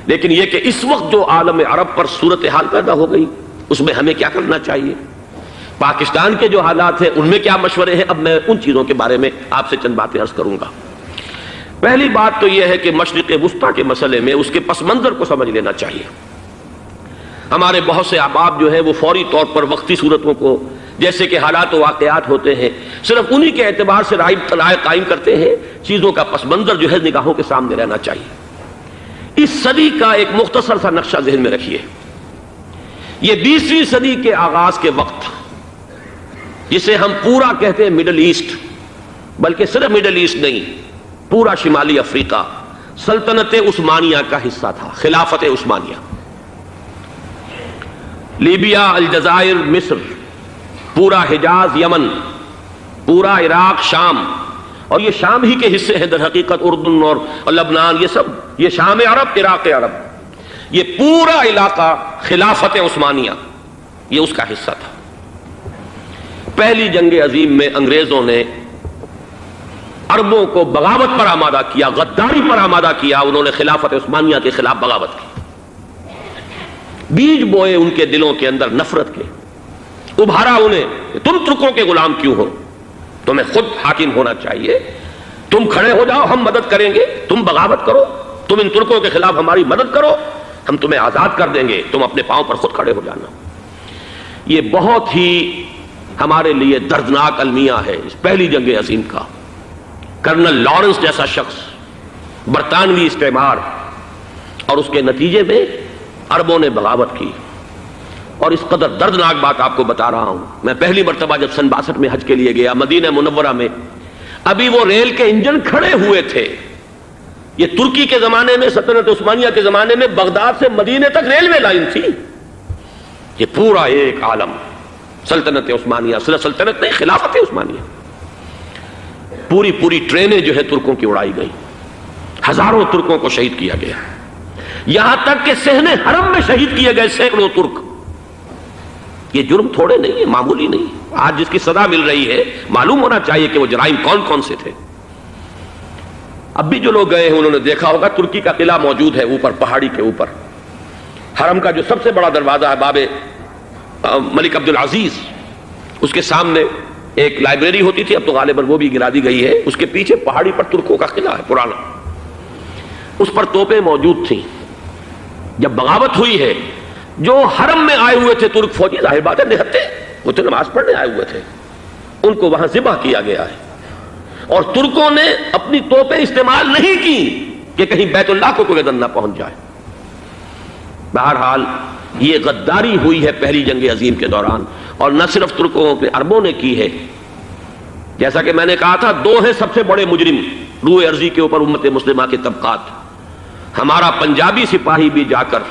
لیکن یہ کہ اس وقت جو عالم عرب پر صورتحال پیدا ہو گئی اس میں ہمیں کیا کرنا چاہیے، پاکستان کے جو حالات ہیں ان میں کیا مشورے ہیں، اب میں ان چیزوں کے بارے میں آپ سے چند باتیں عرض کروں گا۔ پہلی بات تو یہ ہے کہ مشرق وسطیٰ کے مسئلے میں اس کے پس منظر کو سمجھ لینا چاہیے۔ ہمارے بہت سے احباب جو ہیں وہ فوری طور پر وقتی صورتوں کو، جیسے کہ حالات و واقعات ہوتے ہیں، صرف انہی کے اعتبار سے رائے قائم کرتے ہیں، چیزوں کا پس منظر جو ہے نگاہوں کے سامنے رہنا چاہیے۔ اس صدی کا ایک مختصر سا نقشہ ذہن میں رکھیے۔ یہ 20ویں صدی کے آغاز کے وقت، جسے ہم پورا کہتے ہیں مڈل ایسٹ، بلکہ صرف مڈل ایسٹ نہیں، پورا شمالی افریقہ سلطنت عثمانیہ کا حصہ تھا، خلافت عثمانیہ۔ لیبیا، الجزائر، مصر، پورا حجاز، یمن، پورا عراق، شام، اور یہ شام ہی کے حصے ہیں در حقیقت، اردن اور لبنان، یہ سب یہ شام عرب، عراق عرب، یہ پورا علاقہ خلافت عثمانیہ یہ اس کا حصہ تھا۔ پہلی جنگ عظیم میں انگریزوں نے عربوں کو بغاوت پر آمادہ کیا، غداری پر آمادہ کیا، انہوں نے خلافت عثمانیہ کے خلاف بغاوت کی، بیج بوئے ان کے دلوں کے اندر نفرت کے، ابھارا انہیں کہ تم ترکوں کے غلام کیوں ہو، تمہیں خود حاکم ہونا چاہیے، تم کھڑے ہو جاؤ، ہم مدد کریں گے، تم بغاوت کرو، تم ان ترکوں کے خلاف ہماری مدد کرو، ہم تمہیں آزاد کر دیں گے، تم اپنے پاؤں پر خود کھڑے ہو جانا۔ یہ بہت ہی ہمارے لیے دردناک المیہ ہے اس پہلی جنگ عظیم کا۔ کرنل لارنس جیسا شخص، برطانوی استعمار، اور اس کے نتیجے میں عربوں نے بغاوت کی۔ اور اس قدر دردناک بات آپ کو بتا رہا ہوں، میں پہلی مرتبہ جب سن 62 میں حج کے لیے گیا مدینہ منورہ میں، ابھی وہ ریل کے انجن کھڑے ہوئے تھے۔ یہ ترکی کے زمانے میں، سلطنت عثمانیہ کے زمانے میں بغداد سے مدینے تک ریلوے لائن تھی۔ یہ پورا ایک عالم سلطنت عثمانیہ، سلطنت نہیں، خلافت عثمانیہ، پوری ٹرینیں جو ہے ترکوں کی اڑائی گئی، ہزاروں ترکوں کو شہید کیا گیا، یہاں تک کہ صحن حرم میں شہید کیے گئے سینکڑوں ترک۔ یہ جرم تھوڑے نہیں ہے، معمولی نہیں۔ آج جس کی سزا مل رہی ہے، معلوم ہونا چاہیے کہ وہ جرائم کون کون سے تھے۔ اب بھی جو لوگ گئے ہیں انہوں نے دیکھا ہوگا ترکی کا قلعہ موجود ہے اوپر پہاڑی کے اوپر، حرم کا جو سب سے بڑا دروازہ ہے باب ملک عبدالعزیز، اس کے سامنے ایک لائبریری ہوتی تھی، اب تو غالباً وہ بھی گرا دی گئی ہے، اس کے پیچھے پہاڑی پر ترکوں کا قلعہ ہے پرانا، اس پر توپیں موجود تھیں۔ جب بغاوت ہوئی ہے، جو حرم میں آئے ہوئے تھے ترک فوجی، ظاہر بات ہے نہتے، وہ تو نماز پڑھنے آئے ہوئے تھے، ان کو وہاں ذبح کیا گیا ہے، اور ترکوں نے اپنی توپیں استعمال نہیں کی کہ کہیں بیت اللہ کو کوئی اذن نہ پہنچ جائے۔ بہرحال یہ غداری ہوئی ہے پہلی جنگ عظیم کے دوران، اور نہ صرف ترکوں کے، عربوں نے کی ہے۔ جیسا کہ میں نے کہا تھا، دو ہیں سب سے بڑے مجرم روئے ارضی کے اوپر امت مسلمہ کے طبقات۔ ہمارا پنجابی سپاہی بھی جا کر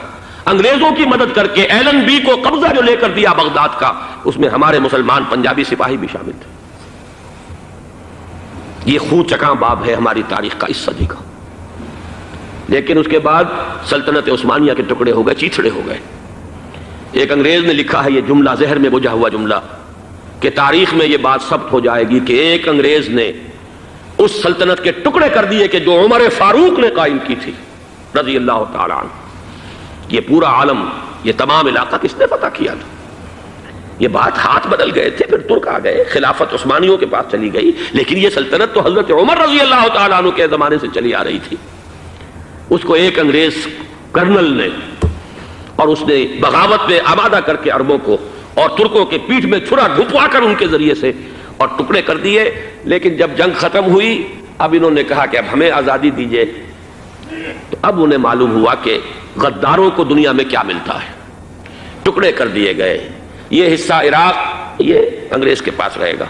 انگریزوں کی مدد کر کے ایلن بی کو قبضہ جو لے کر دیا بغداد کا، اس میں ہمارے مسلمان پنجابی سپاہی بھی شامل تھے۔ یہ خون چکاں باب ہے ہماری تاریخ کا اس صدی کا۔ لیکن اس کے بعد سلطنت عثمانیہ کے ٹکڑے ہو گئے، چیتھڑے ہو گئے۔ ایک انگریز نے لکھا ہے، یہ جملہ ذہن میں بجھا ہوا جملہ، کہ تاریخ میں یہ بات ثبت ہو جائے گی کہ ایک انگریز نے اس سلطنت کے ٹکڑے کر دیے کہ جو عمر فاروق نے قائم کی تھی رضی اللہ تعالیٰ عنہ۔ یہ پورا عالم، یہ تمام علاقہ کس نے فتح کیا تھا؟ یہ بات ہاتھ بدل گئے تھے، پھر ترک آ گئے، خلافت عثمانیوں کے پاس چلی گئی، لیکن یہ سلطنت تو حضرت عمر رضی اللہ تعالیٰ عنہ کے زمانے سے چلی آ رہی تھی۔ اس کو ایک انگریز کرنل نے، اور اس نے بغاوت میں آمادہ کر کے عربوں کو اور ترکوں کے پیٹھ میں چھرا ڈھپوا کر ان کے ذریعے سے اور ٹکڑے کر دیے۔ لیکن جب جنگ ختم ہوئی، اب انہوں نے کہا کہ اب ہمیں آزادی دیجیے، تو اب انہیں معلوم ہوا کہ غداروں کو دنیا میں کیا ملتا ہے۔ ٹکڑے کر دیے گئے۔ یہ حصہ عراق یہ انگریز کے پاس رہے گا،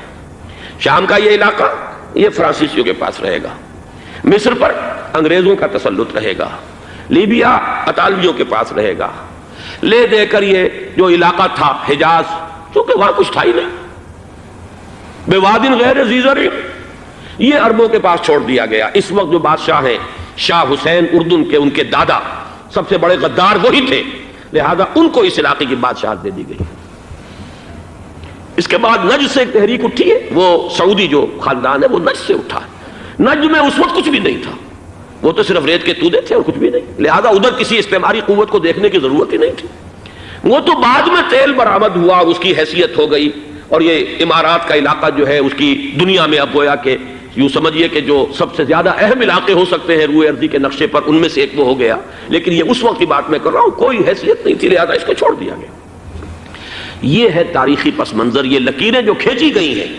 شام کا یہ علاقہ یہ فرانسیسیوں کے پاس رہے گا، مصر پر انگریزوں کا تسلط رہے گا، لیبیا اطالویوں کے پاس رہے گا، لے دے کر یہ جو علاقہ تھا حجاز، چونکہ وہاں کچھ تھا ہی نہیں، بوادن غیر ذی زرع، یہ عربوں کے پاس چھوڑ دیا گیا۔ اس وقت جو بادشاہ ہیں شاہ حسین اردن کے، ان کے دادا سب سے بڑے غدار وہی تھے، لہذا ان کو اس علاقے کی بادشاہت دے دی گئی۔ اس کے بعد نجد سے ایک تحریک اٹھی ہے، وہ سعودی جو خاندان ہے وہ نجد سے اٹھا ہے۔ نجد میں اس وقت کچھ بھی نہیں تھا، وہ تو صرف ریت کے تودے تھے اور کچھ بھی نہیں، لہذا ادھر کسی استعماری قوت کو دیکھنے کی ضرورت ہی نہیں تھی۔ وہ تو بعد میں تیل برآمد ہوا، اس کی حیثیت ہو گئی، اور یہ امارات کا علاقہ جو ہے اس کی دنیا میں اب گویا کہ یوں سمجھیے کہ جو سب سے زیادہ اہم علاقے ہو سکتے ہیں روئے ارضی کے نقشے پر، ان میں سے ایک وہ ہو گیا۔ لیکن یہ اس وقت کی بات میں کر رہا ہوں، کوئی حیثیت نہیں تھی، لہذا اس کو چھوڑ دیا گیا۔ یہ ہے تاریخی پس منظر، یہ لکیریں جو کھینچی گئی ہیں،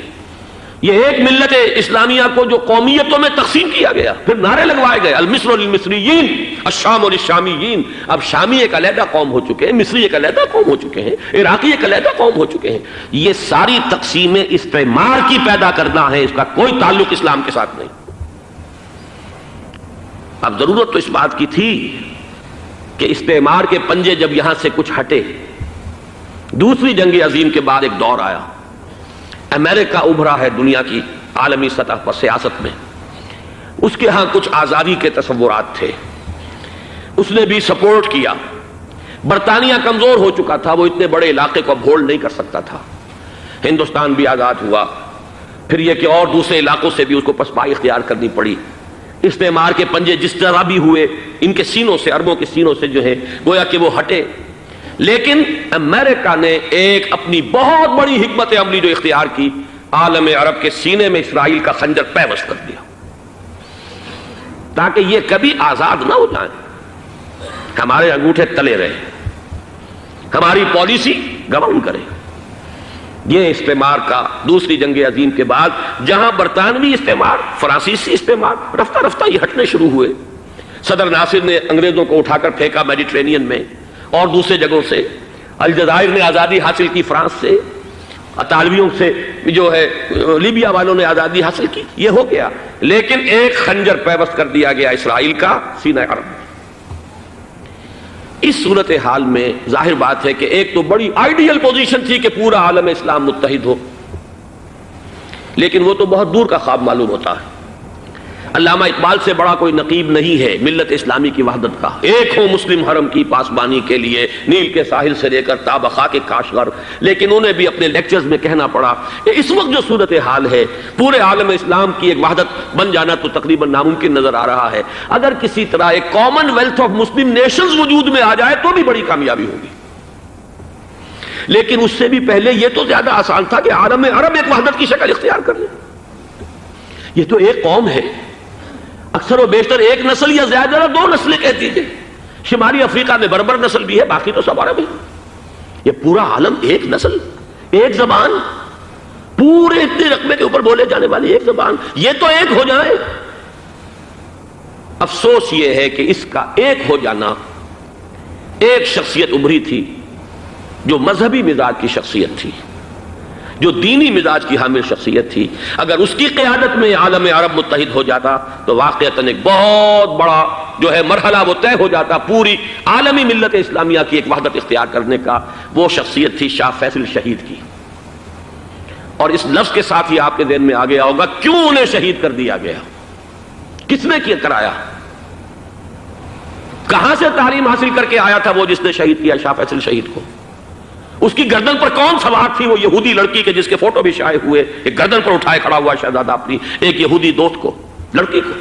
یہ ایک ملت اسلامیہ کو جو قومیتوں میں تقسیم کیا گیا، پھر نعرے لگوائے گئے المصر للمصریین الشام للشامیین۔ اب شامی ایک علیحدہ قوم ہو چکے ہیں، مصری ایک علیحدہ قوم ہو چکے ہیں، عراقی ایک علیحدہ قوم ہو چکے ہیں۔ یہ ساری تقسیمیں استعمار کی پیدا کرنا ہے، اس کا کوئی تعلق اسلام کے ساتھ نہیں۔ اب ضرورت تو اس بات کی تھی کہ استعمار کے پنجے جب یہاں سے کچھ ہٹے، دوسری جنگ عظیم کے بعد ایک دور آیا، امریکہ ابھرا ہے دنیا کی عالمی سطح پر سیاست میں، اس کے ہاں کچھ آزادی کے تصورات تھے، اس نے بھی سپورٹ کیا۔ برطانیہ کمزور ہو چکا تھا، وہ اتنے بڑے علاقے کو اب ہولڈ نہیں کر سکتا تھا۔ ہندوستان بھی آزاد ہوا، پھر یہ کہ اور دوسرے علاقوں سے بھی اس کو پسپائی اختیار کرنی پڑی۔ استعمار کے پنجے جس طرح بھی ہوئے، ان کے سینوں سے، عربوں کے سینوں سے جو ہے گویا کہ وہ ہٹے، لیکن امریکہ نے ایک اپنی بہت بڑی حکمت عملی جو اختیار کی، عالم عرب کے سینے میں اسرائیل کا خنجر پیوست کر دیا، تاکہ یہ کبھی آزاد نہ ہو جائیں، ہمارے انگوٹھے تلے رہے، ہماری پالیسی گورن کرے۔ یہ استعمار کا دوسری جنگ عظیم کے بعد جہاں برطانوی استعمار، فرانسیسی استعمار رفتہ رفتہ یہ ہٹنے شروع ہوئے، صدر ناصر نے انگریزوں کو اٹھا کر پھینکا میڈیٹرینین میں اور دوسرے جگہوں سے، الجزائر نے آزادی حاصل کی فرانس سے، اطالویوں سے جو ہے لیبیا والوں نے آزادی حاصل کی، یہ ہو گیا، لیکن ایک خنجر پیوست کر دیا گیا اسرائیل کا سینہ عرب میں۔ اس صورتحال میں ظاہر بات ہے کہ ایک تو بڑی آئیڈیل پوزیشن تھی کہ پورا عالم اسلام متحد ہو، لیکن وہ تو بہت دور کا خواب معلوم ہوتا ہے۔ علامہ اقبال سے بڑا کوئی نقیب نہیں ہے ملت اسلامی کی وحدت کا۔ ایک ہو مسلم حرم کی پاسبانی کے لیے، نیل کے ساحل سے لے کر تابخا کے کاشغر، لیکن انہیں بھی اپنے لیکچرز میں کہنا پڑا کہ اس وقت جو صورتحال ہے، پورے عالم اسلام کی ایک وحدت بن جانا تو تقریباً ناممکن نظر آ رہا ہے۔ اگر کسی طرح ایک common wealth of Muslim nations وجود میں آ جائے تو بھی بڑی کامیابی ہوگی، لیکن اس سے بھی پہلے یہ تو زیادہ آسان تھا کہ عالم عرب ایک وحدت کی شکل اختیار کر لے۔ یہ تو ایک قوم ہے، اکثر و بیشتر ایک نسل یا زیادہ دو نسلیں کہتی تھے، شمالی افریقہ میں بربر نسل بھی ہے، باقی تو سب عرب ہے۔ یہ پورا عالم ایک نسل، ایک زبان، پورے اتنے رقبے کے اوپر بولے جانے والی ایک زبان، یہ تو ایک ہو جائے۔ افسوس یہ ہے کہ اس کا ایک ہو جانا، ایک شخصیت ابھری تھی جو مذہبی مزاج کی شخصیت تھی، جو دینی مزاج کی حامل شخصیت تھی، اگر اس کی قیادت میں عالم عرب متحد ہو جاتا تو واقعتاً ایک بہت بڑا جو ہے مرحلہ وہ طے ہو جاتا پوری عالمی ملت اسلامیہ کی ایک وحدت اختیار کرنے کا۔ وہ شخصیت تھی شاہ فیصل شہید کی، اور اس لفظ کے ساتھ ہی آپ کے ذہن میں آ گیا ہوگا کیوں انہیں شہید کر دیا گیا، کس نے کیا کرایا، کہاں سے تعلیم حاصل کر کے آیا تھا وہ جس نے شہید کیا شاہ فیصل شہید کو، اس کی گردن پر کون سوار تھی، وہ یہودی لڑکی کے جس کے فوٹو بھی شائع ہوئے، ایک گردن پر اٹھائے کھڑا ہوا شہزادہ اپنی ایک یہودی دوست کو، لڑکی کو،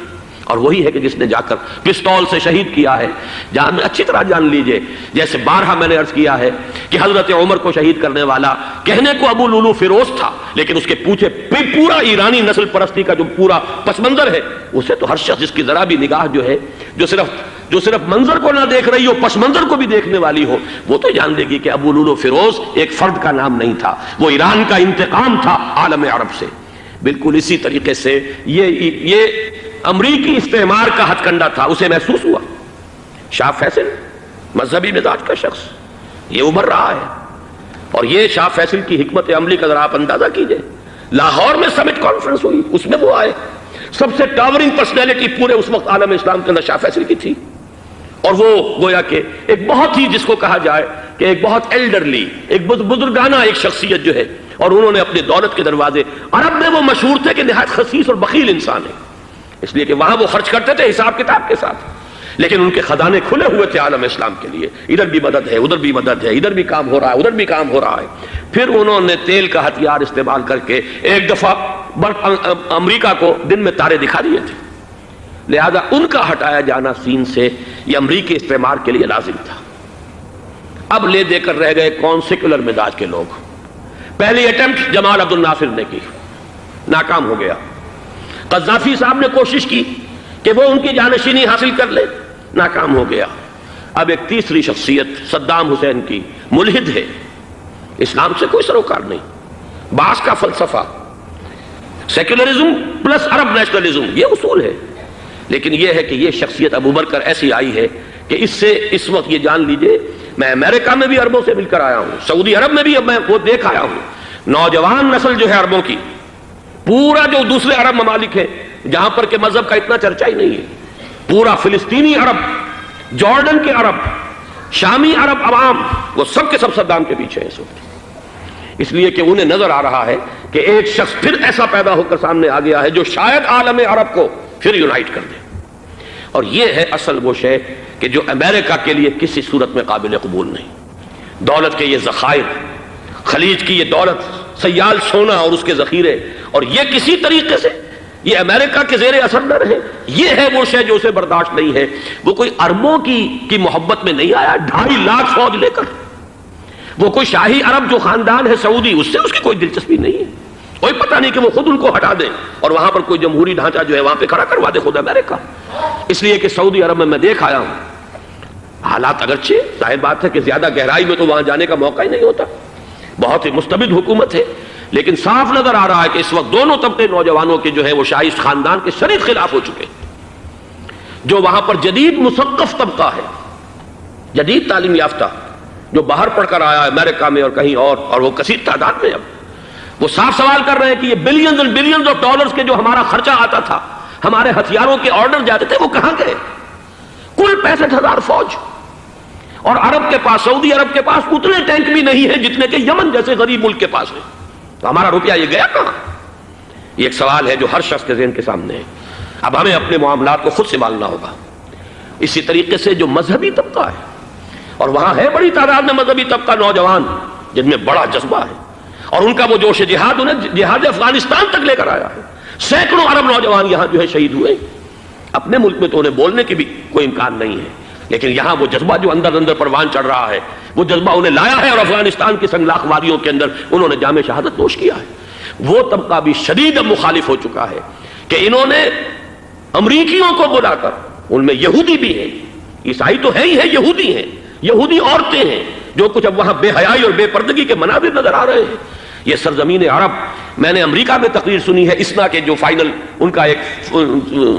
اور وہی ہے کہ جس نے جا کر پستول سے شہید کیا ہے۔ جان اچھی طرح جان لیجئے، جیسے بارہا میں نے عرض کیا ہے کہ حضرت عمر کو شہید کرنے والا کہنے کو ابو لولو فیروز تھا، لیکن اس کے پیچھے پورا ایرانی نسل پرستی کا جو پورا پس منظر ہے، اسے تو ہر شخص جس کی ذرا بھی نگاہ جو ہے جو صرف منظر کو نہ دیکھ رہی ہو، پس منظر کو بھی دیکھنے والی ہو، وہ تو جان لے گی کہ ابو لولو فیروز ایک فرد کا نام نہیں تھا، وہ ایران کا انتقام تھا عالم عرب سے۔ بالکل اسی طریقے سے یہ امریکی استعمار کا ہتھ کنڈا تھا، اسے محسوس ہوا۔ شاہ فیصل مذہبی مزاج کا شخص، یہ ابھر رہا ہے، اور یہ شاہ فیصل کی حکمت عملی کا ذرا آپ اندازہ کیجئے۔ لاہور میں سمٹ کانفرنس ہوئی، اس میں وہ آئے، سب سے ٹاورنگ پرسنالٹی پورے اس وقت عالم اسلام کے اندر شاہ فیصل کی تھی، اور وہ گویا کہ ایک بہت ہی جس کو کہا جائے کہ ایک بہت ایلڈرلی، ایک بزرگانہ ایک شخصیت جو ہے، اور انہوں نے اپنی دولت کے دروازے، عرب میں وہ مشہور تھے کہ نہایت خسیس اور بخیل انسان ہے، اس لیے کہ وہاں وہ خرچ کرتے تھے حساب کتاب کے ساتھ، لیکن ان کے خزانے کھلے ہوئے تھے عالم اسلام کے لیے، ادھر بھی مدد ہے، ادھر بھی مدد ہے، ادھر بھی کام ہو رہا ہے، ادھر بھی کام ہو رہا ہے۔ پھر انہوں نے تیل کا ہتھیار استعمال کر کے ایک دفعہ امریکہ کو دن میں تارے دکھا دیے تھے، لہذا ان کا ہٹایا جانا سین سے یہ امریکی استعمار کے لیے لازم تھا۔ اب لے دے کر رہ گئے کون؟ سیکولر مزاج کے لوگ۔ پہلی اٹیمپٹ جمال عبد الناصر نے کی، ناکام ہو گیا۔ قذافی صاحب نے کوشش کی کہ وہ ان کی جانشینی حاصل کر لے، ناکام ہو گیا۔ اب ایک تیسری شخصیت صدام حسین کی، ملحد ہے، اسلام سے کوئی سروکار نہیں، باس کا فلسفہ، سیکولرزم پلس عرب نیشنلزم، یہ اصول ہے۔ لیکن یہ ہے کہ یہ شخصیت ابو بکر ایسی آئی ہے کہ اس سے اس وقت یہ جان لیجئے، میں امریکہ میں بھی عربوں سے مل کر آیا ہوں، سعودی عرب میں بھی اب میں وہ دیکھ آیا ہوں، نوجوان نسل جو ہے عربوں کی، پورا جو دوسرے عرب ممالک ہیں جہاں پر کہ مذہب کا اتنا چرچا ہی نہیں ہے، پورا فلسطینی عرب، جارڈن کے عرب، شامی عرب عوام، وہ سب کے سب صدام کے پیچھے ہیں اس وقت، اس لیے کہ انہیں نظر آ رہا ہے کہ ایک شخص پھر ایسا پیدا ہو کر سامنے آ گیا ہے جو شاید عالم عرب کو پھر یونائٹ کر دے۔ اور یہ ہے اصل وہ شے کہ جو امریکہ کے لیے کسی صورت میں قابل قبول نہیں۔ دولت کے یہ ذخائر، خلیج کی یہ دولت، سیال سونا اور اس کے ذخیرے، اور یہ کسی طریقے سے یہ امریکہ کے زیر اثر نہ رہے، یہ ہے وہ شے جو اسے برداشت نہیں ہے۔ وہ کوئی اربوں کی محبت میں نہیں آیا 2.5 لاکھ فوج لے کر، وہ کوئی شاہی عرب جو خاندان ہے سعودی، اس سے اس کی کوئی دلچسپی نہیں ہے، کوئی پتہ نہیں کہ وہ خود ان کو ہٹا دیں اور وہاں پر کوئی جمہوری ڈھانچہ جو ہے وہاں پہ کھڑا کروا دے خود امریکہ۔ اس لیے کہ سعودی عرب میں دیکھ آیا ہوں، حالات اگرچہ ظاہر بات ہے کہ زیادہ گہرائی میں تو وہاں جانے کا موقع ہی نہیں ہوتا، بہت ہی مستبد حکومت ہے، لیکن صاف نظر آ رہا ہے کہ اس وقت دونوں طبقے نوجوانوں کے جو ہے وہ شاہی خاندان کے شدید خلاف ہو چکے ہیں۔ جو وہاں پر جدید مثقف طبقہ ہے، جدید تعلیم یافتہ، جو باہر پڑھ کر آیا ہے امریکہ میں اور کہیں اور وہ کثیر تعداد میں، اب وہ صاف سوال کر رہے ہیں کہ یہ بلینز اور بلینز آف ڈالرز کے جو ہمارا خرچہ آتا تھا، ہمارے ہتھیاروں کے آرڈر جاتے تھے، وہ کہاں گئے؟ کل 65,000 فوج، اور عرب کے پاس، سعودی عرب کے پاس اتنے ٹینک بھی نہیں ہیں جتنے کہ یمن جیسے غریب ملک کے پاس ہے، تو ہمارا روپیہ یہ گیا کہاں؟ یہ ایک سوال ہے جو ہر شخص کے ذہن کے سامنے ہے۔ اب ہمیں اپنے معاملات کو خود سنبھالنا ہوگا۔ اسی طریقے سے جو مذہبی طبقہ ہے، اور وہاں ہے بڑی تعداد میں مذہبی طبقہ نوجوان جن میں بڑا جذبہ ہے، اور ان کا وہ جوش جہاد انہیں جہاد افغانستان تک لے کر آیا ہے۔ سینکڑوں عرب نوجوان یہاں جو ہے شہید ہوئے، اپنے ملک میں تو انہیں بولنے کی بھی کوئی امکان نہیں ہے، لیکن یہاں وہ جذبہ جو اندر اندر پروان چڑھ رہا ہے، وہ جذبہ انہیں لایا ہے اور افغانستان کی سنگلاخ وادیوں کے اندر انہوں نے جام شہادت نوش کیا ہے۔ وہ طبقہ بھی شدید مخالف ہو چکا ہے کہ انہوں نے امریکیوں کو بلا کر، ان میں یہودی بھی ہیں، عیسائی تو ہے ہی ہے، یہودی ہیں، یہودی عورتیں ہیں، جو کچھ اب وہاں بے حیائی اور بے پردگی کے مناظر نظر آ رہے ہیں۔ یہ سرزمین عرب، میں نے امریکہ میں تقریر سنی ہے اسنا کے جو فائنل ان کا ایک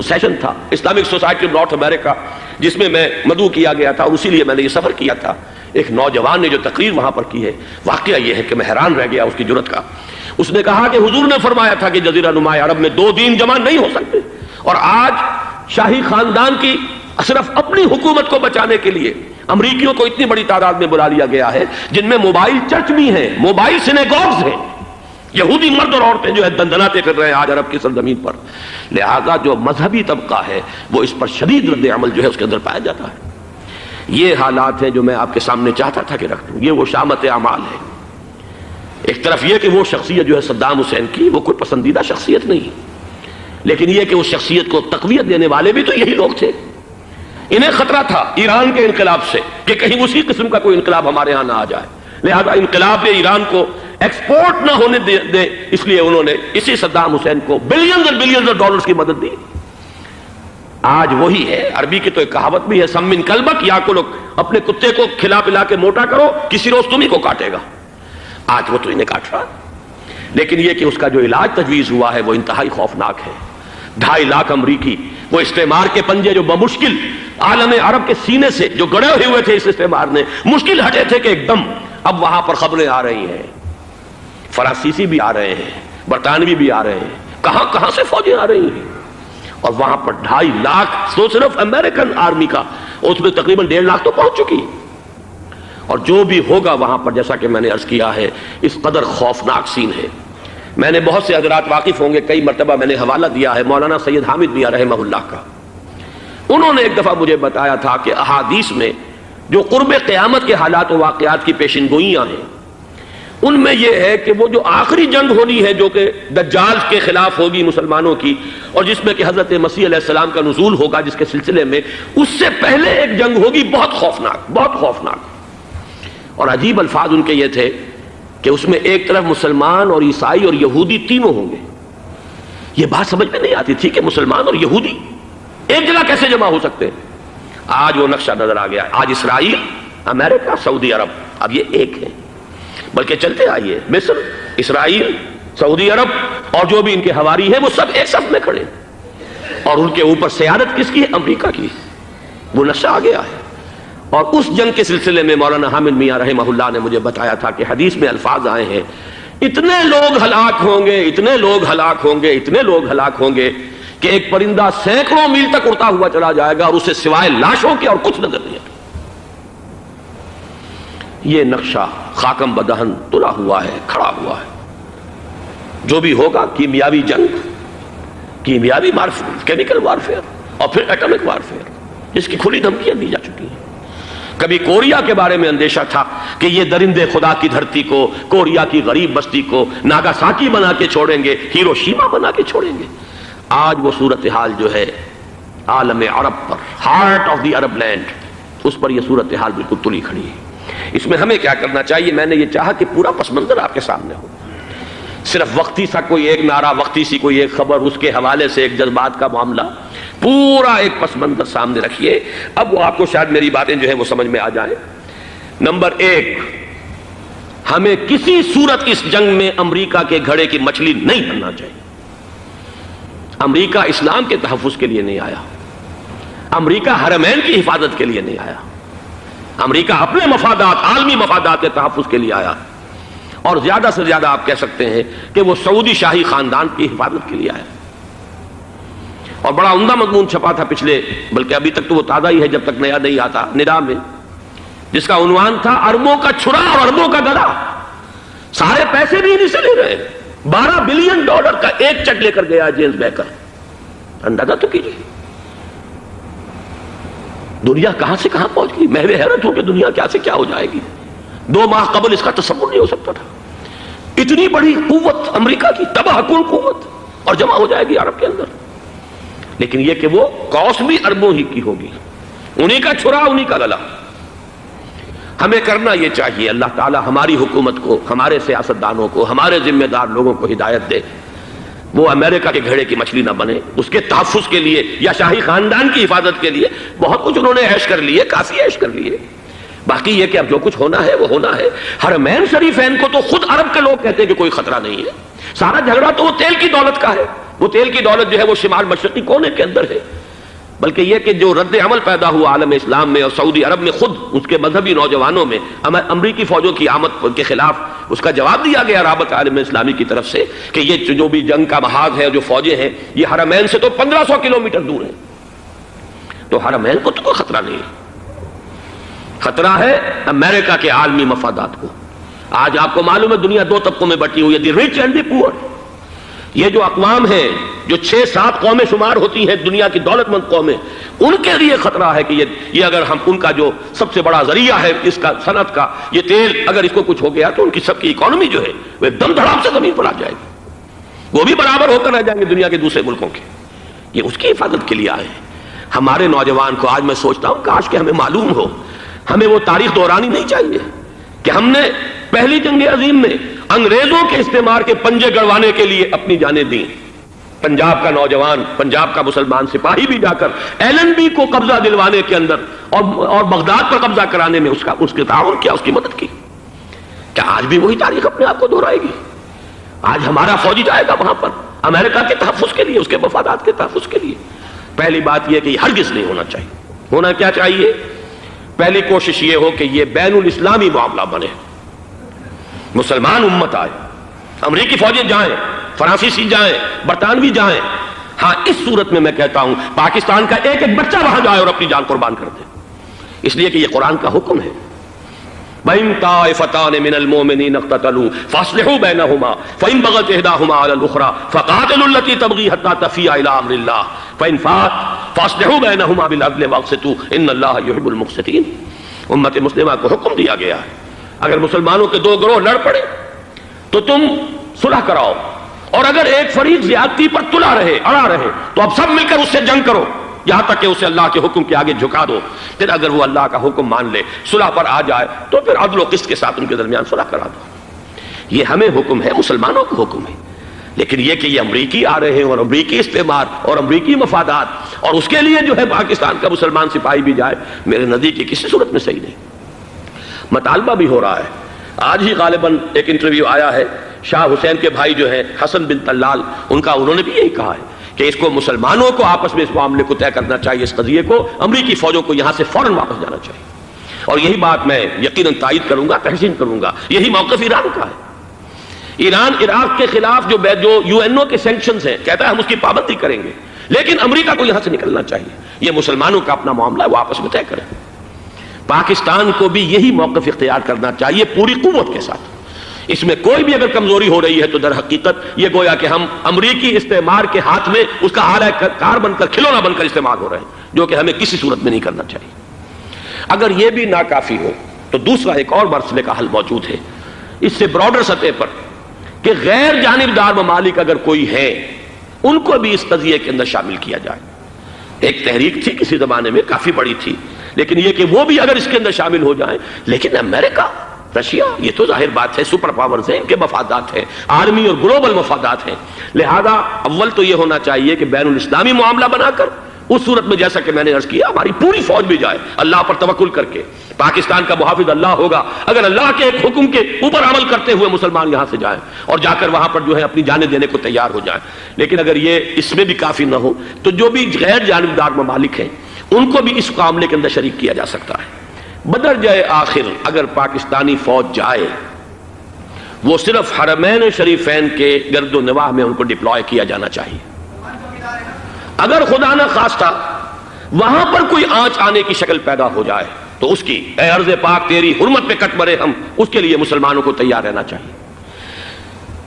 سیشن تھا، اسلامک سوسائٹی آف نارتھ امریکہ، جس میں میں مدعو کیا گیا تھا، اور اسی لیے میں نے یہ سفر کیا تھا۔ ایک نوجوان نے جو تقریر وہاں پر کی ہے، واقعہ یہ ہے کہ میں حیران رہ گیا اس کی جرأت کا۔ اس نے کہا کہ حضور نے فرمایا تھا کہ جزیرہ نما عرب میں 2 دین جمع نہیں ہو سکتے، اور آج شاہی خاندان کی صرف اپنی حکومت کو بچانے کے لیے امریکیوں کو اتنی بڑی تعداد میں بلا لیا گیا ہے، جن میں موبائل چرچ بھی ہیں، موبائل سینیگوگز ہیں، یہودی مرد اور عورتیں جو ہے دندناتے پھر رہے ہیں آج عرب کی سرزمین پر۔ لہذا جو مذہبی طبقہ ہے وہ اس پر شدید رد عمل جو ہے اس کے اندر پایا جاتا ہے۔ یہ حالات ہیں جو میں آپ کے سامنے چاہتا تھا کہ رکھ دوں۔ یہ وہ شامت اعمال ہے۔ ایک طرف یہ کہ وہ شخصیت جو ہے صدام حسین کی، وہ کوئی پسندیدہ شخصیت نہیں، لیکن یہ کہ اس شخصیت کو تقویت دینے والے بھی تو یہی لوگ تھے۔ انہیں خطرہ تھا ایران کے انقلاب سے کہ کہیں اسی قسم کا کوئی انقلاب ہمارے ہاں نہ آ جائے، لہذا انقلاب ایران کو ایکسپورٹ نہ ہونے دے، اس لیے انہوں نے اسی صدام حسین کو بلینز اور بلینز آف ڈالرز کی مدد دی۔ آج وہی ہے، عربی کی تو ایک کہاوت بھی ہے، سمن کلبک، یا کو لوگ اپنے کتے کو کھلا پلا کے موٹا کرو، کسی روز تمہیں کو کاٹے گا۔ آج وہ تو انہیں کاٹ رہا، لیکن یہ کہ اس کا جو علاج تجویز ہوا ہے وہ انتہائی خوفناک ہے۔ 2.5 لاکھ امریکی، وہ استعمار کے پنجے جو بمشکل عالم عرب کے سینے سے جو گڑے ہوئے تھے اس استعمار نے، مشکل ہٹے تھے کہ ایک دم اب وہاں پر خبریں آ رہی ہیں، فرانسیسی بھی آ رہے ہیں، برطانوی بھی آ رہے ہیں، کہاں کہاں سے فوجیں آ رہی ہیں، اور وہاں پر 2.5 لاکھ تو صرف امریکن آرمی کا، اس میں تقریباً 1.5 لاکھ تو پہنچ چکی، اور جو بھی ہوگا وہاں پر جیسا کہ میں نے عرض کیا ہے اس قدر خوفناک سین ہے۔ میں نے بہت سے حضرات واقف ہوں گے، کئی مرتبہ میں نے حوالہ دیا ہے مولانا سید حامد میاں رحمہ اللہ کا۔ انہوں نے ایک دفعہ مجھے بتایا تھا کہ احادیث میں جو قرب قیامت کے حالات و واقعات کی پیشن گوئیاں ہیں، ان میں یہ ہے کہ وہ جو آخری جنگ ہونی ہے جو کہ دجال کے خلاف ہوگی مسلمانوں کی، اور جس میں کہ حضرت مسیح علیہ السلام کا نزول ہوگا، جس کے سلسلے میں اس سے پہلے ایک جنگ ہوگی بہت خوفناک، بہت خوفناک۔ اور عجیب الفاظ ان کے یہ تھے کہ اس میں ایک طرف مسلمان اور عیسائی اور یہودی تینوں ہوں گے۔ یہ بات سمجھ میں نہیں آتی تھی کہ مسلمان اور یہودی ایک جگہ کیسے جمع ہو سکتے ہیں۔ آج وہ نقشہ نظر آ گیا۔ آج اسرائیل، امریکہ، سعودی عرب اب یہ ایک ہیں، بلکہ چلتے آئیے مصر، اسرائیل، سعودی عرب اور جو بھی ان کے حواری ہیں وہ سب ایک صف میں کھڑے ہیں، اور ان کے اوپر سیادت کس کی ہے؟ امریکہ کی۔ وہ نقشہ آ گیا ہے۔ اور اس جنگ کے سلسلے میں مولانا حامد میاں رحمہ اللہ نے مجھے بتایا تھا کہ حدیث میں الفاظ آئے ہیں، اتنے لوگ ہلاک ہوں گے، اتنے لوگ ہلاک ہوں گے، اتنے لوگ ہلاک ہوں گے کہ ایک پرندہ سینکڑوں میل تک اڑتا ہوا چلا جائے گا اور اسے سوائے لاشوں کے اور کچھ نظر نہیں آئے۔ یہ نقشہ خاکم بدہن تلا ہوا ہے، کھڑا ہوا ہے۔ جو بھی ہوگا کیمیاوی جنگ، کیمیاوی وارفیئر، کیمیکل وارفیئر، اور پھر ایٹمک وارفیئر، جس کی کھلی دھمکیاں دی جا چکی ہیں۔ کبھی کوریا کے بارے میں اندیشہ تھا کہ یہ درندے خدا کی دھرتی کو، کوریا کی غریب بستی کو ناگاساکی بنا کے چھوڑیں گے، ہیروشیما بنا کے چھوڑیں گے۔ آج وہ صورتحال جو ہے عالم عرب پر، heart of the Arab land, اس پر یہ صورتحال بالکل تلی کھڑی ہے۔ اس میں ہمیں کیا کرنا چاہیے؟ میں نے یہ چاہا کہ پورا پس منظر آپ کے سامنے ہو، صرف وقتی سا کوئی ایک نعرہ، وقتی سی کوئی ایک خبر، اس کے حوالے سے ایک جذبات کا معاملہ، پورا ایک پس منظر سامنے رکھیے۔ اب وہ آپ کو شاید میری باتیں جو ہیں وہ سمجھ میں آ جائیں۔ نمبر ایک، ہمیں کسی صورت اس جنگ میں امریکہ کے گھڑے کی مچھلی نہیں بننا چاہیے۔ امریکہ اسلام کے تحفظ کے لیے نہیں آیا، امریکہ حرمین کی حفاظت کے لیے نہیں آیا، امریکہ اپنے مفادات، عالمی مفادات کے تحفظ کے لیے آیا، اور زیادہ سے زیادہ آپ کہہ سکتے ہیں کہ وہ سعودی شاہی خاندان کی حفاظت کے لیے آیا۔ اور بڑا عمدہ مضمون چھپا تھا پچھلے، بلکہ ابھی تک تو وہ تازہ ہی ہے جب تک نیا نہیں آتا، ندا میں، جس کا عنوان تھا اربوں کا چھرا اور اربوں کا گدا۔ سارے پیسے بھی انہیں سے لے رہے ہیں۔ $12 بلین کا ایک چیک لے کر گیا جیمز بیکر۔ اندازہ تو کیجیے دنیا کہاں سے کہاں پہنچ گئی۔ میں حیرت ہوں کہ دنیا کیا سے کیا ہو جائے گی۔ 2 ماہ قبل اس کا تصور نہیں ہو سکتا تھا۔ اتنی بڑی قوت امریکہ کی، تباہ کن قوت، اور جمع ہو جائے گی عرب کے اندر۔ لیکن یہ کہ وہ کاسٹ بھی اربوں ہی کی ہوگی، انہی کا چھرا، انہی کا گلا۔ ہمیں کرنا یہ چاہیے، اللہ تعالی ہماری حکومت کو، ہمارے سیاستدانوں کو، ہمارے ذمہ دار لوگوں کو ہدایت دے، وہ امریکہ کے گھڑے کی مچھلی نہ بنے۔ اس کے تحفظ کے لیے یا شاہی خاندان کی حفاظت کے لیے بہت کچھ انہوں نے عیش کر لیے، کافی عیش کر لیے۔ باقی یہ کہ اب جو کچھ ہونا ہے وہ ہونا ہے۔ حرمین شریفین کو تو خود عرب کے لوگ کہتے ہیں کہ کوئی خطرہ نہیں ہے۔ سارا جھگڑا تو وہ تیل کی دولت کا ہے۔ وہ تیل کی دولت جو ہے وہ شمال مشرقی کونے کے اندر ہے۔ بلکہ یہ کہ جو رد عمل پیدا ہوا عالم اسلام میں اور سعودی عرب میں، خود اس کے مذہبی نوجوانوں میں امریکی فوجوں کی آمد کے خلاف اس کا جواب دیا گیا رابطہ عالم اسلامی کی طرف سے کہ یہ جو بھی جنگ کا محاذ ہے، جو فوجیں ہیں، یہ حرمین سے تو 1500 کلومیٹر دور ہیں، تو حرمین کو تو کوئی خطرہ نہیں ہے۔ خطرہ ہے امریکہ کے عالمی مفادات کو۔ آج آپ کو معلوم ہے دنیا 2 طبقوں میں بٹی ہوئی ہے، دی رچ اینڈ دی پور۔ یہ جو اقوام ہیں، جو 6-7 قومیں شمار ہوتی ہیں دنیا کی دولت مند قومیں، ان کے لیے خطرہ ہے کہ یہ اگر ہم ان کا جو سب سے بڑا ذریعہ ہے اس کا صنعت کا، یہ تیل، اگر اس کو کچھ ہو گیا تو ان کی سب کی اکانومی جو ہے وہ ایک دم دھڑام سے زمین پر آ جائے گی، وہ بھی برابر ہو کر رہ جائیں گے دنیا کے دوسرے ملکوں کے۔ یہ اس کی حفاظت کے لیے آئے ہیں۔ ہمارے نوجوان کو آج میں سوچتا ہوں کاش کہ ہمیں معلوم ہو، ہمیں وہ تاریخ دہرانی نہیں چاہیے کہ ہم نے پہلی جنگ عظیم میں انگریزوں کے استعمار کے پنجے گڑوانے کے لیے اپنی جانیں دیں۔ پنجاب کا نوجوان، پنجاب کا مسلمان سپاہی بھی جا کر ایلن بی کو قبضہ دلوانے کے اندر اور بغداد پر قبضہ کرانے میں اس کے تعاون کیا، اس کی مدد کی۔ کیا آج بھی وہی تاریخ اپنے آپ کو دہرائے گی؟ آج ہمارا فوجی جائے گا وہاں پر امریکہ کے تحفظ کے لیے، اس کے مفادات کے تحفظ کے لیے۔ پہلی بات یہ کہ یہ ہرگز نہیں ہونا چاہیے۔ ہونا کیا چاہیے؟ پہلی کوشش یہ ہو کہ یہ بین الاسلامی معاملہ بنے، مسلمان امت آئے، امریکی فوجیں جائیں، فرانسیسی جائیں، برطانوی جائیں۔ ہاں اس صورت میں کہتا ہوں پاکستان کا ایک ایک بچہ وہاں جائے اور اپنی جان قربان کر دے، اس لیے کہ یہ قرآن کا حکم ہے۔ وَإِن طَائِفَتَانِ مِنَ الْمُؤْمِنِينَ اقْتَتَلُوا فَأَصْلِحُوا بَيْنَهُمَا فَإِن بَغَتْ إِحْدَاهُمَا عَلَى الْأُخْرَى فَقَاتِلُوا الَّتِي تَبْغِي حَتَّى تَفِيءَ إِلَىٰ أَمْرِ اللَّهِ فَإِن فَاءَتْ فَأَصْلِحُوا بَيْنَهُمَا بِالْعَدْلِ وَأَقْسِطُوا إِنَّ اللَّهَ يُحِبُّ الْمُقْسِطِينَ۔ امت مسلمہ کو حکم دیا گیا ہے اگر مسلمانوں کے 2 گروہ لڑ پڑے تو تم صلح کراؤ، اور اگر ایک فریق زیادتی پر تلا رہے، اڑا رہے، تو اب سب مل کر اس سے جنگ کرو یہاں تک کہ اسے اللہ کے حکم کے آگے جھکا دو۔ پھر اگر وہ اللہ کا حکم مان لے، صلح پر آ جائے، تو پھر عدل و قسط کے ساتھ ان کے درمیان صلح کرا دو۔ یہ ہمیں حکم ہے، مسلمانوں کو حکم ہے۔ لیکن یہ کہ یہ امریکی آ رہے ہیں اور امریکی استعمار اور امریکی مفادات، اور اس کے لیے جو ہے پاکستان کا مسلمان سپاہی بھی جائے، میرے نزدیک کی کسی صورت میں صحیح نہیں۔ مطالبہ بھی ہو رہا ہے، آج ہی غالباً ایک انٹرویو آیا ہے، شاہ حسین کے بھائی جو ہیں حسن بن طلال، انہوں نے بھی یہی کہا ہے کہ اس کو مسلمانوں کو آپس میں اس معاملے کو طے کرنا چاہیے، اس قضیے کو، امریکی فوجوں کو یہاں سے فوراً واپس جانا چاہیے۔ اور یہی بات میں یقیناً تائید کروں گا، تحسین کروں گا، یہی موقف ایران کا ہے۔ ایران عراق کے خلاف جو یو این او کے سینکشنز ہیں، کہتا ہے ہم اس کی پابندی کریں گے، لیکن امریکہ کو یہاں سے نکلنا چاہیے، یہ مسلمانوں کا اپنا معاملہ ہے، وہ آپس میں طے کریں۔ پاکستان کو بھی یہی موقف اختیار کرنا چاہیے پوری قوت کے ساتھ۔ اس میں کوئی بھی اگر کمزوری ہو رہی ہے تو در حقیقت یہ گویا کہ ہم امریکی استعمار کے ہاتھ میں اس کا آلہ کار بن کر، کھلونا بن کر استعمال ہو رہے ہیں، جو کہ ہمیں کسی صورت میں نہیں کرنا چاہیے۔ اگر یہ بھی ناکافی ہو تو دوسرا ایک اور مسئلے کا حل موجود ہے، اس سے براڈر سطح پر، کہ غیر جانبدار ممالک اگر کوئی ہیں ان کو بھی اس قضیے کے اندر شامل کیا جائے۔ ایک تحریک تھی کسی زمانے میں، کافی بڑی تھی، لیکن یہ کہ وہ بھی اگر اس کے اندر شامل ہو جائیں۔ لیکن امریکہ، رشیا، یہ تو ظاہر بات ہے سپر پاورز ہیں، ان کے مفادات ہیں، عالمی اور گلوبل مفادات ہیں، لہذا اول تو یہ ہونا چاہیے کہ بین الاسلامی معاملہ بنا کر، اس صورت میں جیسا کہ میں نے عرض کیا ہماری پوری فوج بھی جائے اللہ پر توکل کر کے، پاکستان کا محافظ اللہ ہوگا، اگر اللہ کے ایک حکم کے اوپر عمل کرتے ہوئے مسلمان یہاں سے جائیں اور جا کر وہاں پر جو ہے اپنی جانیں دینے کو تیار ہو جائیں۔ لیکن اگر یہ اس میں بھی کافی نہ ہو تو جو بھی غیر جانبدار ممالک ہیں ان کو بھی اس معاملے کے اندر شریک کیا جا سکتا ہے۔ بدرجۂ آخر اگر پاکستانی فوج جائے، وہ صرف حرمین شریفین کے گرد و نواح میں ان کو ڈپلوائے کیا جانا چاہیے۔ اگر خدا نہ خواستہ وہاں پر کوئی آنچ آنے کی شکل پیدا ہو جائے تو اس کی، اے ارض پاک تیری حرمت پہ کٹ مرے ہم، اس کے لیے مسلمانوں کو تیار رہنا چاہیے۔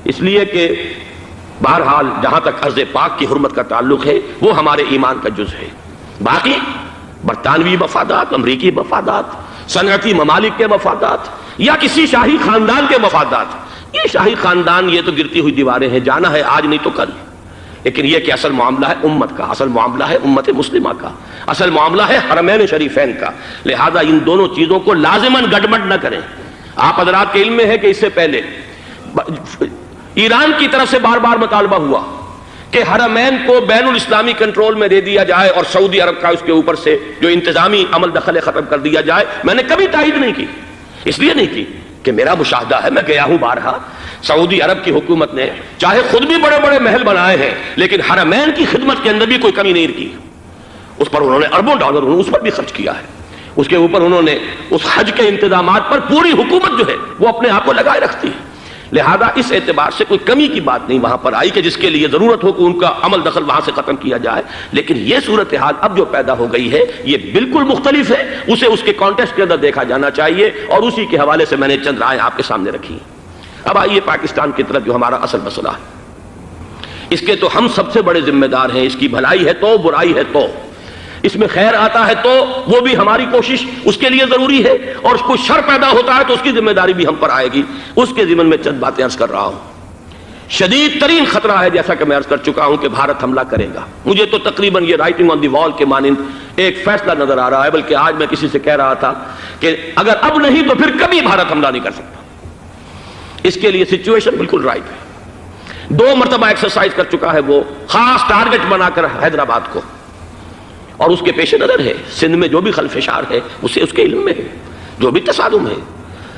اس لیے کہ بہرحال جہاں تک ارض پاک کی حرمت کا تعلق ہے وہ ہمارے ایمان کا جز ہے، باقی برطانوی مفادات، امریکی مفادات، صنعتی ممالک کے مفادات یا کسی شاہی خاندان کے مفادات، یہ شاہی خاندان یہ تو گرتی ہوئی دیواریں ہیں، جانا ہے آج نہیں تو کل، لیکن یہ کہ اصل معاملہ ہے امت کا، اصل معاملہ ہے امت مسلمہ کا، اصل معاملہ ہے حرمین شریفین کا، لہذا ان دونوں چیزوں کو لازماً گڑبڑ نہ کریں۔ آپ حضرات کے علم میں ہے کہ اس سے پہلے ایران کی طرف سے بار بار مطالبہ ہوا کہ حرمین کو بین الاسلامی کنٹرول میں دے دیا جائے اور سعودی عرب کا اس کے اوپر سے جو انتظامی عمل دخل ختم کر دیا جائے۔ میں نے کبھی تائید نہیں کی، اس لیے نہیں کی کہ میرا مشاہدہ ہے، میں گیا ہوں بارہا، سعودی عرب کی حکومت نے چاہے خود بھی بڑے بڑے محل بنائے ہیں لیکن حرمین کی خدمت کے اندر بھی کوئی کمی نہیں کی، اس پر انہوں نے اربوں ڈالر اس پر بھی خرچ کیا ہے، اس کے اوپر انہوں نے اس حج کے انتظامات پر پوری حکومت جو ہے وہ اپنے آپ کو لگائے رکھتی ہے، لہذا اس اعتبار سے کوئی کمی کی بات نہیں وہاں پر آئی کہ جس کے لیے ضرورت ہو کہ ان کا عمل دخل وہاں سے ختم کیا جائے۔ لیکن یہ صورتحال اب جو پیدا ہو گئی ہے یہ بالکل مختلف ہے، اسے اس کے کانٹیکسٹ کے اندر دیکھا جانا چاہیے، اور اسی کے حوالے سے میں نے چند رائے آپ کے سامنے رکھی۔ اب آئیے پاکستان کی طرف، جو ہمارا اصل مسئلہ ہے، اس کے تو ہم سب سے بڑے ذمہ دار ہیں، اس کی بھلائی ہے تو، برائی ہے تو، اس میں خیر آتا ہے تو وہ بھی ہماری کوشش اس کے لیے ضروری ہے، اور کوئی شر پیدا ہوتا ہے تو اس کی ذمہ داری بھی ہم پر آئے گی۔ اس کے ضمن میں چند باتیں عرض کر رہا ہوں۔ شدید ترین خطرہ ہے، جیسا کہ میں عرض کر چکا ہوں، کہ بھارت حملہ کرے گا۔ مجھے تو تقریباً یہ رائٹنگ آن دی وال کے مانند ایک فیصلہ نظر آ رہا ہے، بلکہ آج میں کسی سے کہہ رہا تھا کہ اگر اب نہیں تو پھر کبھی بھارت حملہ نہیں کر سکتا۔ اس کے لیے سچویشن بالکل رائٹ ہے، 2 مرتبہ ایکسرسائز کر چکا ہے وہ، خاص ٹارگٹ بنا کر حیدرآباد کو، اور اس کے پیش نظر ہے سندھ میں جو بھی خلفشار ہے اسے اس کے علم میں ہے، جو بھی تصادم ہے۔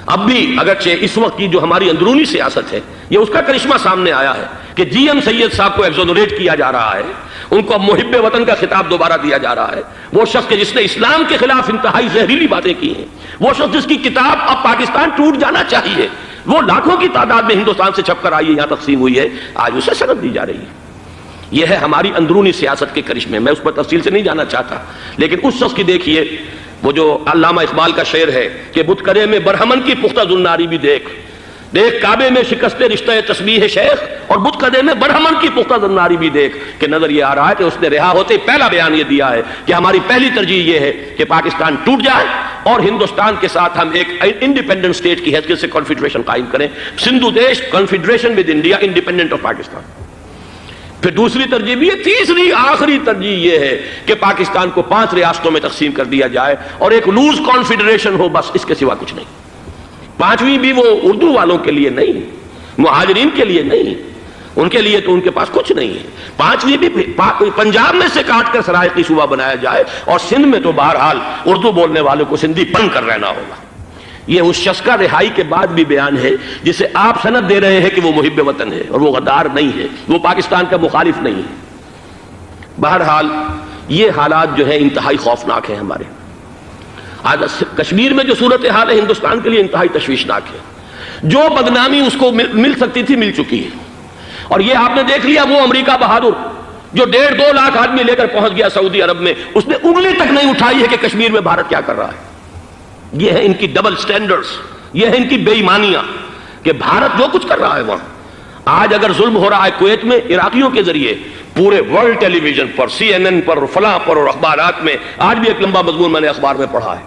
اب بھی اگرچہ اس وقت کی جو ہماری اندرونی سیاست ہے یہ اس کا کرشمہ سامنے آیا ہے کہ جی ایم سید صاحب کو ایگزونریٹ کیا جا رہا ہے، ان کو محب وطن کا خطاب دوبارہ دیا جا رہا ہے، وہ شخص کہ جس نے اسلام کے خلاف انتہائی زہریلی باتیں کی ہیں، وہ شخص جس کی کتاب اب پاکستان ٹوٹ جانا چاہیے، وہ لاکھوں کی تعداد میں ہندوستان سے چھپ کر آئی ہے، یہاں تقسیم ہوئی ہے، آج اسے سند دی جا رہی ہے۔ یہ ہے ہماری اندرونی سیاست کے کرشمے، میں اس پر تفصیل سے نہیں جانا چاہتا، لیکن اس شخص کی دیکھیے وہ جو علامہ اقبال کا شعر ہے کہ بت کرے میں برہمن کی پختہ زناری بھی دیکھ، دیکھ کعبے میں شکست رشتہ تسبیح شیخ اور بت قدے میں برہمن کی پختہ زناری بھی دیکھ کہ نظر یہ آ رہا ہے کہ اس نے رہا ہوتے پہلا بیان یہ دیا ہے کہ ہماری پہلی ترجیح یہ ہے کہ پاکستان ٹوٹ جائے اور ہندوستان کے ساتھ ہم ایک انڈیپینڈنٹ اسٹیٹ کی حیثیت سے کنفیڈریشن قائم کریں، سندھو دیش confederation with India independent of Pakistan. پھر دوسری ترجیح بھی ہے، تیسری آخری ترجیح یہ ہے کہ پاکستان کو 5 ریاستوں میں تقسیم کر دیا جائے اور ایک لوز کانفیڈریشن ہو، بس اس کے سوا کچھ نہیں۔ 5ویں بھی وہ اردو والوں کے لیے نہیں، مہاجرین کے لیے نہیں، ان کے لیے تو ان کے پاس کچھ نہیں ہے۔ 5ویں بھی پنجاب میں سے کاٹ کر سرائیکی صوبہ بنایا جائے اور سندھ میں تو بہرحال اردو بولنے والوں کو سندھی بن کر رہنا ہوگا۔ یہ اس شخص کا رہائی کے بعد بھی بیان ہے جسے آپ سند دے رہے ہیں کہ وہ محب وطن ہے اور وہ غدار نہیں ہے، وہ پاکستان کا مخالف نہیں ہے۔ بہرحال یہ حالات جو ہے انتہائی خوفناک ہیں ہمارے۔ آج کشمیر میں جو صورتحال ہے ہندوستان کے لیے انتہائی تشویشناک ہے۔ جو بدنامی اس کو مل سکتی تھی مل چکی ہے، اور یہ آپ نے دیکھ لیا وہ امریکہ بہادر جو 1.5-2 لاکھ آدمی لے کر پہنچ گیا سعودی عرب میں، اس نے انگلی تک نہیں اٹھائی ہے کہ کشمیر میں بھارت کیا کر رہا ہے۔ یہ ہے ان کی ڈبل سٹینڈرڈز، یہ ہے ان کی بے ایمانیاں کہ بھارت جو کچھ کر رہا ہے وہاں۔ آج اگر ظلم ہو رہا ہے کویت میں عراقیوں کے ذریعے، پورے ورلڈ ٹیلی ویژن پر، CNN پر، فلاں پر اور اخبارات میں، آج بھی ایک لمبا مضمون میں نے اخبار میں پڑھا ہے،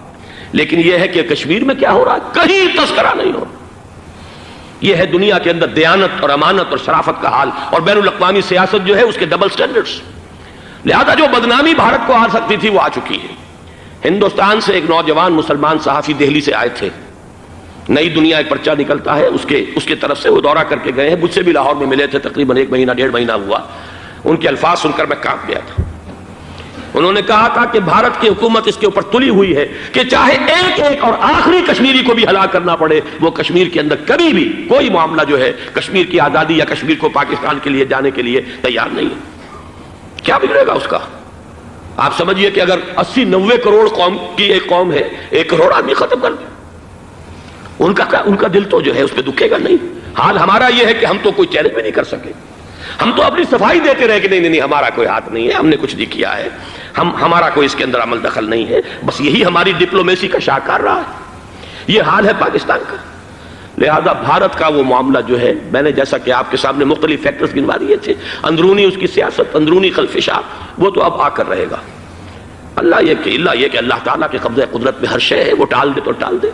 لیکن یہ ہے کہ کشمیر میں کیا ہو رہا ہے کہیں تذکرہ نہیں ہو رہا۔ یہ ہے دنیا کے اندر دیانت اور امانت اور شرافت کا حال، اور بین الاقوامی سیاست جو ہے اس کے ڈبل سٹینڈرڈز۔ لہذا جو بدنامی بھارت کو آ سکتی تھی وہ آ چکی ہے۔ ہندوستان سے ایک نوجوان مسلمان صحافی دہلی سے آئے تھے، نئی دنیا ایک پرچہ نکلتا ہے اس کے طرف سے وہ دورہ کر کے گئے ہیں، مجھ سے بھی لاہور میں ملے تھے، تقریباً 1 مہینہ 1.5 مہینہ ہوا۔ ان کے الفاظ سن کر میں کانپ گیا تھا۔ انہوں نے کہا تھا کہ بھارت کی حکومت اس کے اوپر تلی ہوئی ہے کہ چاہے ایک اور آخری کشمیری کو بھی ہلاک کرنا پڑے، وہ کشمیر کے اندر کبھی بھی کوئی معاملہ جو ہے کشمیر کی آزادی یا کشمیر کو پاکستان کے لیے جانے کے لیے تیار نہیں ہے۔ کیا بگڑے گا اس کا؟ آپ سمجھیے کہ اگر 80-90 کروڑ قوم کی ایک قوم ہے، 1 کروڑ آدمی ختم کر دیں، ان کا دل تو جو ہے اس پہ دکھے گا نہیں۔ حال ہمارا یہ ہے کہ ہم تو کوئی چیلنج بھی نہیں کر سکے، ہم تو اپنی صفائی دیتے رہے کہ نہیں ہمارا کوئی ہاتھ نہیں ہے، ہم نے کچھ نہیں کیا ہے، ہمارا کوئی اس کے اندر عمل دخل نہیں ہے، بس یہی ہماری ڈپلومیسی کا شاہکار رہا ہے۔ یہ حال ہے پاکستان کا۔ لہذا بھارت کا وہ معاملہ جو ہے، میں نے جیسا کہ آپ کے سامنے مختلف فیکٹرز گنوا دیے تھے، اندرونی اس کی سیاست، اندرونی خلفشات، وہ تو اب آ کر رہے گا۔ اللہ یہ کہ اللہ تعالیٰ کے قبضہ قدرت میں ہر شے ہے، وہ ٹال دے تو ٹال دے۔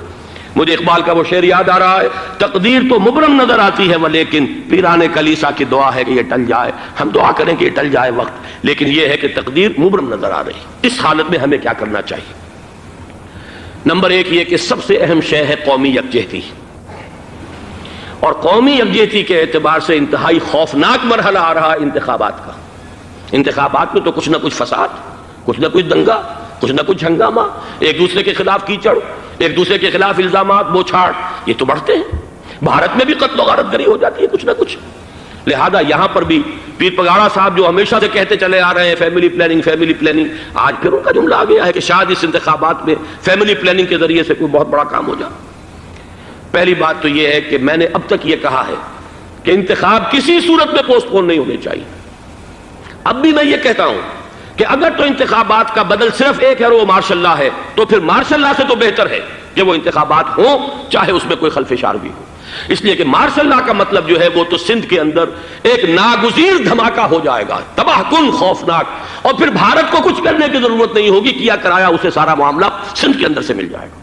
مجھے اقبال کا وہ شعر یاد آ رہا ہے، تقدیر تو مبرم نظر آتی ہے لیکن پیران کلیسا کی دعا ہے کہ یہ ٹل جائے۔ ہم دعا کریں کہ یہ ٹل جائے وقت، لیکن یہ ہے کہ تقدیر مبرم نظر آ رہی۔ اس حالت میں ہمیں کیا کرنا چاہیے؟ نمبر 1 یہ کہ سب سے اہم شے ہے قومی یکجہتی، اور قومی یکجہتی کے اعتبار سے انتہائی خوفناک مرحلہ آ رہا ہے انتخابات کا۔ انتخابات میں تو کچھ نہ کچھ فساد، کچھ نہ کچھ دنگا، کچھ نہ کچھ ہنگامہ، ایک دوسرے کے خلاف کیچڑ، ایک دوسرے کے خلاف الزامات، بوچھاڑ، یہ تو بڑھتے ہیں۔ بھارت میں بھی قتل و غارت گری ہو جاتی ہے کچھ نہ کچھ۔ لہذا یہاں پر بھی پیر پگاڑا صاحب جو ہمیشہ سے کہتے چلے آ رہے ہیں فیملی پلاننگ، آج پھر ان کا جملہ آ گیا ہے کہ شاید اس انتخابات میں فیملی پلاننگ کے ذریعے سے کوئی بہت بڑا کام ہو جائے۔ پہلی بات تو یہ ہے کہ میں نے اب تک یہ کہا ہے کہ انتخاب کسی صورت میں پوسٹ پون نہیں ہونے چاہیے۔ اب بھی میں یہ کہتا ہوں کہ اگر تو انتخابات کا بدل صرف ایک ہے اور وہ مارشل لا ہے، تو پھر مارشل لا سے تو بہتر ہے کہ وہ انتخابات ہوں چاہے اس میں کوئی خلفشار بھی ہو، اس لیے کہ مارشل لا کا مطلب جو ہے وہ تو سندھ کے اندر ایک ناگزیر دھماکہ ہو جائے گا، تباہ کن، خوفناک، اور پھر بھارت کو کچھ کرنے کی ضرورت نہیں ہوگی، کیا کرایا اسے سارا معاملہ سندھ کے اندر سے مل جائے گا۔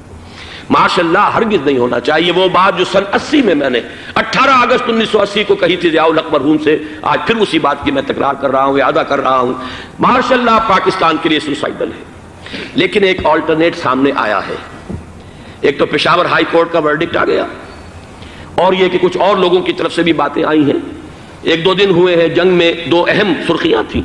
ماشاء اللہ ہرگز نہیں ہونا چاہیے۔ وہ بات جو سن 80 میں میں نے 18 اگست 1980 کو کہی تھی ضیاء الحق مرحوم سے، آج پھر اسی بات کی میں تکرار کر رہا ہوں، اعادہ کر رہا ہوں۔ ماشاء اللہ پاکستان کے لیے سوسائڈل ہے، لیکن ایک آلٹرنیٹ سامنے آیا ہے۔ ایک تو پشاور ہائی کورٹ کا ورڈکٹ آ گیا، اور یہ کہ کچھ اور لوگوں کی طرف سے بھی باتیں آئی ہیں۔ 1-2 دن ہوئے ہیں، جنگ میں 2 اہم سرخیاں تھیں،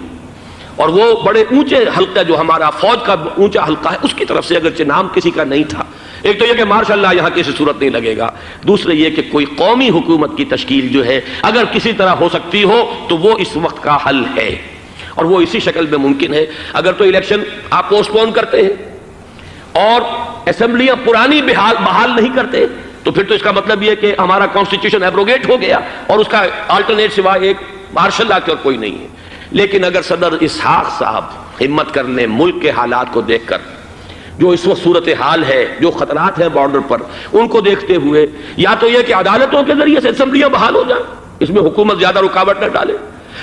اور وہ بڑے اونچے حلقہ جو ہمارا فوج کا اونچا حلقہ ہے اس کی طرف سے، اگرچہ نام کسی کا نہیں تھا۔ ایک تو یہ کہ ماشاء اللہ یہاں کسی صورت نہیں لگے گا، دوسرے یہ کہ کوئی قومی حکومت کی تشکیل جو ہے اگر کسی طرح ہو سکتی ہو تو وہ اس وقت کا حل ہے، اور وہ اسی شکل میں ممکن ہے۔ اگر تو الیکشن آپ پوسٹ پون کرتے ہیں اور اسمبلیاں پرانی بحال نہیں کرتے، تو پھر تو اس کا مطلب یہ کہ ہمارا کانسٹیٹیوشن ایبروگیٹ ہو گیا اور اس کا آلٹرنیٹ سوائے ایک مارشل لا کے اور کوئی نہیں ہے۔ لیکن اگر صدر اسحاق صاحب ہمت کر لیں، ملک کے حالات کو دیکھ کر جو اس وقت صورتحال ہے، جو خطرات ہیں بارڈر پر، ان کو دیکھتے ہوئے یا تو یہ کہ عدالتوں کے ذریعے سے اسمبلیاں بحال ہو جائیں، اس میں حکومت زیادہ رکاوٹ نہ ڈالے،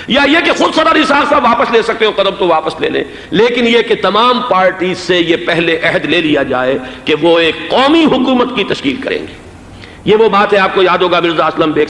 یا یہ کہ خود صدر اسحاق صاحب واپس لے سکتے ہو قدم تو واپس لے لیں، لیکن یہ کہ تمام پارٹیز سے یہ پہلے عہد لے لیا جائے کہ وہ ایک قومی حکومت کی تشکیل کریں گے۔ یہ وہ بات ہے، آپ کو یاد ہوگا مرزا اسلم بیگ